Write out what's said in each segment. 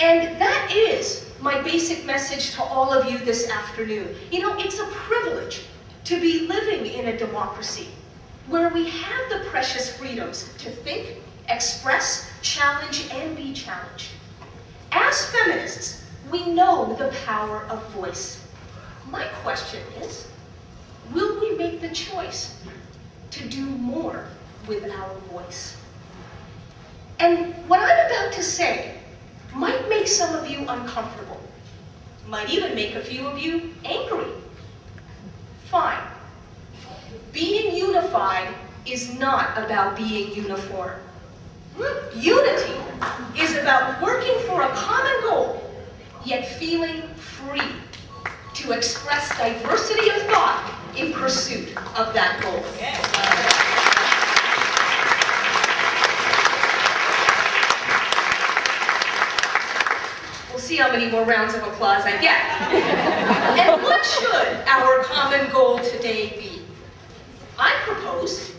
And that is my basic message to all of you this afternoon. You know, it's a privilege to be living in a democracy where we have the precious freedoms to think, express, challenge, and be challenged. As feminists, we know the power of voice. My question is, will we make the choice to do more with our voice? And what I'm about to say might make some of you uncomfortable, might even make a few of you angry. Fine. Being unified is not about being uniform. Unity is about working for a common goal, yet feeling free to express diversity of thought in pursuit of that goal. We'll see how many more rounds of applause I get. And what should our common goal today be? I propose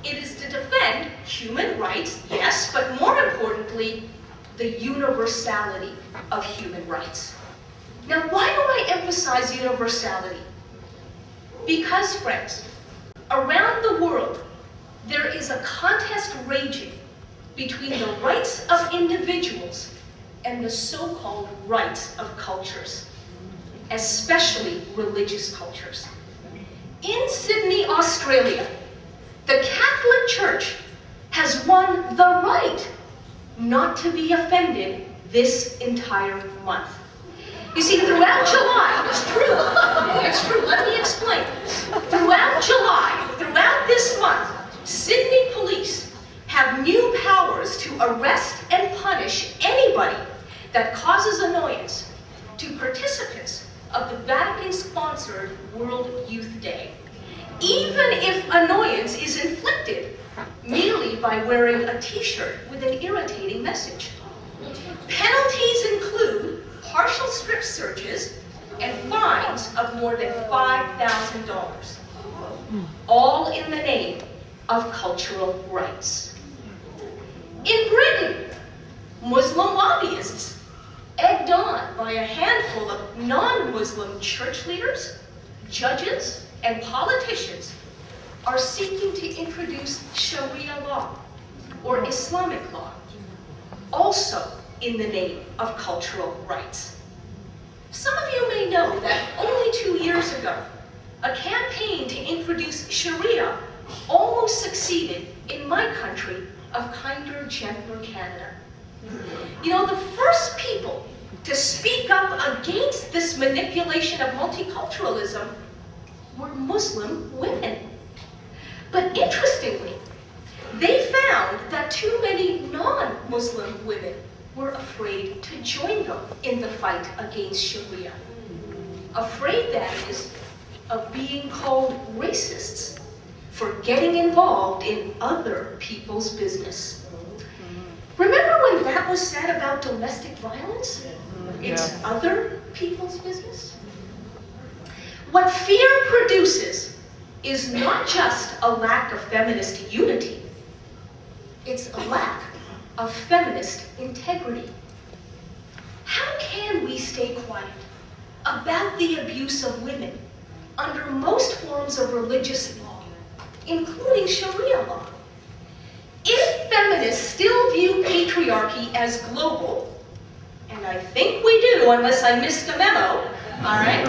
it is to defend human rights, yes, but more importantly, the universality of human rights. Now, why do I emphasize universality? Because, friends, around the world, there is a contest raging between the rights of individuals and the so-called rights of cultures, especially religious cultures. In Sydney, Australia, the Catholic Church has won the right not to be offended this entire month. You see, throughout July, it's true, let me explain. Throughout July, throughout this month, Sydney police have new powers to arrest and punish anybody that causes annoyance to participants of the Vatican-sponsored World Youth Day, even if annoyance is inflicted merely by wearing a t-shirt with an irritating message. Penalties include partial strip searches and fines of more than $5,000, all in the name of cultural rights. In Britain, Muslim lobbyists, egged on by a handful of non-Muslim church leaders, judges, and politicians, are seeking to introduce Sharia law, or Islamic law, also in the name of cultural rights. Some of you may know that only 2 years ago, a campaign to introduce Sharia almost succeeded in my country of kinder, gentler Canada. You know, the first people to speak up against this manipulation of multiculturalism were Muslim women. But interestingly, they found that too many non-Muslim women were afraid to join them in the fight against Sharia. Afraid, that is, of being called racists for getting involved in other people's business. Remember when that was said about domestic violence? It's other people's business. What fear produces is not just a lack of feminist unity, it's a lack of feminist integrity. How can we stay quiet about the abuse of women under most forms of religious law, including Sharia law? If feminists still view patriarchy as global, and I think we do unless I missed a memo, all right,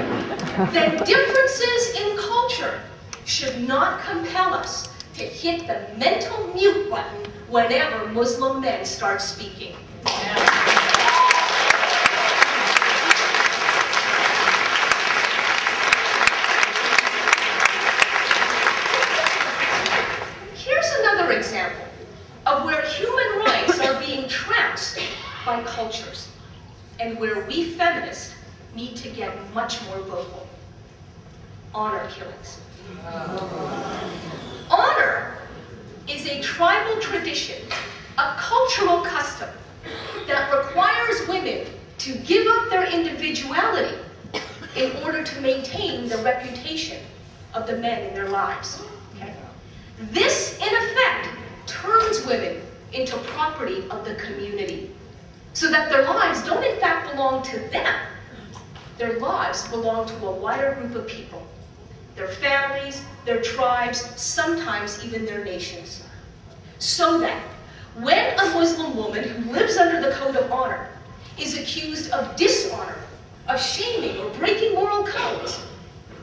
then differences in culture should not compel us to hit the mental mute button whenever Muslim men start speaking. Here's another example of where human rights are being trounced by cultures, and where we feminists need to get much more vocal. Honor killings. Honor is a tribal tradition, a cultural custom that requires women to give up their individuality in order to maintain the reputation of the men in their lives. Okay? This, in effect, turns women into property of the community. so that their lives don't in fact belong to them. Their lives belong to a wider group of people, their families, their tribes, sometimes even their nations. So that when a Muslim woman who lives under the code of honor is accused of dishonor, of shaming or breaking moral codes,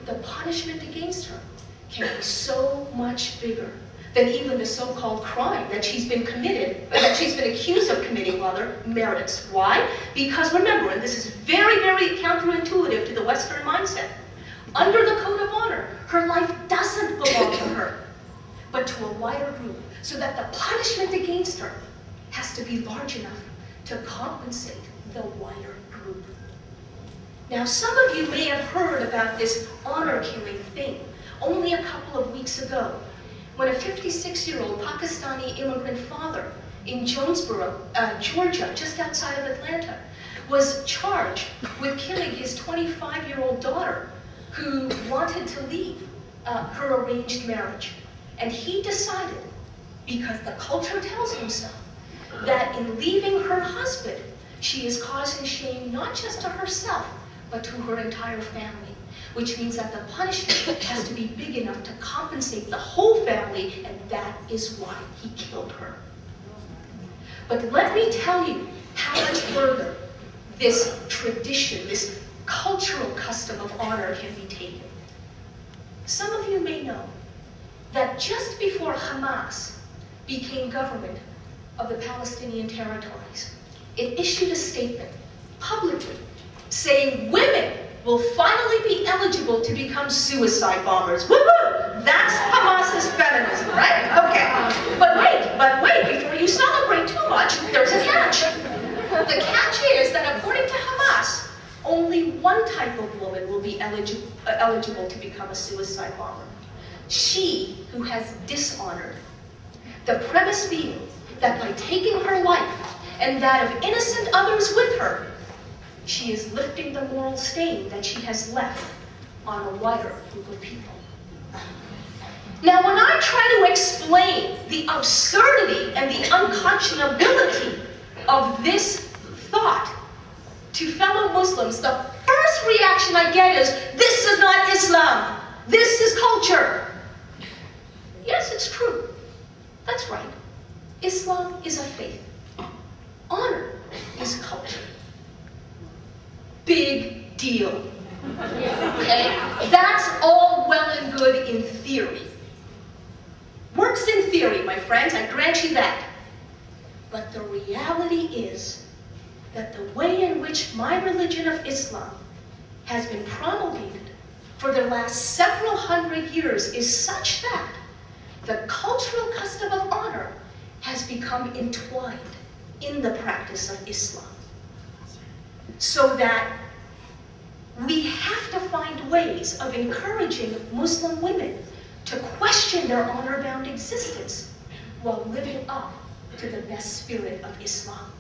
the punishment against her can be so much bigger than even the so-called crime that she's been accused of committing, merits. Why? Because remember, and this is very, very counterintuitive to the Western mindset, under the code of honor, her life doesn't belong to her, but to a wider group, so that the punishment against her has to be large enough to compensate the wider group. Now, some of you may have heard about this honor-killing thing only a couple of weeks ago, when a 56-year-old Pakistani immigrant father in Jonesboro, Georgia, just outside of Atlanta, was charged with killing his 25-year-old daughter who wanted to leave her arranged marriage. And he decided, because the culture tells him so, that in leaving her husband, she is causing shame not just to herself, but to her entire family. Which means that the punishment has to be big enough to compensate the whole family, and that is why he killed her. But let me tell you how much further this tradition, this cultural custom of honor can be taken. Some of you may know that just before Hamas became government of the Palestinian territories, it issued a statement publicly saying women will finally be eligible to become suicide bombers. Woohoo! That's Hamas's feminism, right? Okay. But wait, before you celebrate too much, there's a catch. The catch is that according to Hamas, only one type of woman will be eligible to become a suicide bomber. She who has dishonored. The premise being that by taking her life and that of innocent others with her, she is lifting the moral stain that she has left on a wider group of people. Now, when I try to explain the absurdity and the unconscionability of this thought to fellow Muslims, the first reaction I get is, this is not Islam, this is culture. Yes, it's true. That's right. Islam is a faith. Honor is culture. Big deal. Okay? That's all well and good in theory. Works in theory, my friends, I grant you that. But the reality is that the way in which my religion of Islam has been promulgated for the last several hundred years is such that the cultural custom of honor has become entwined in the practice of Islam. So that we have to find ways of encouraging Muslim women to question their honor-bound existence while living up to the best spirit of Islam.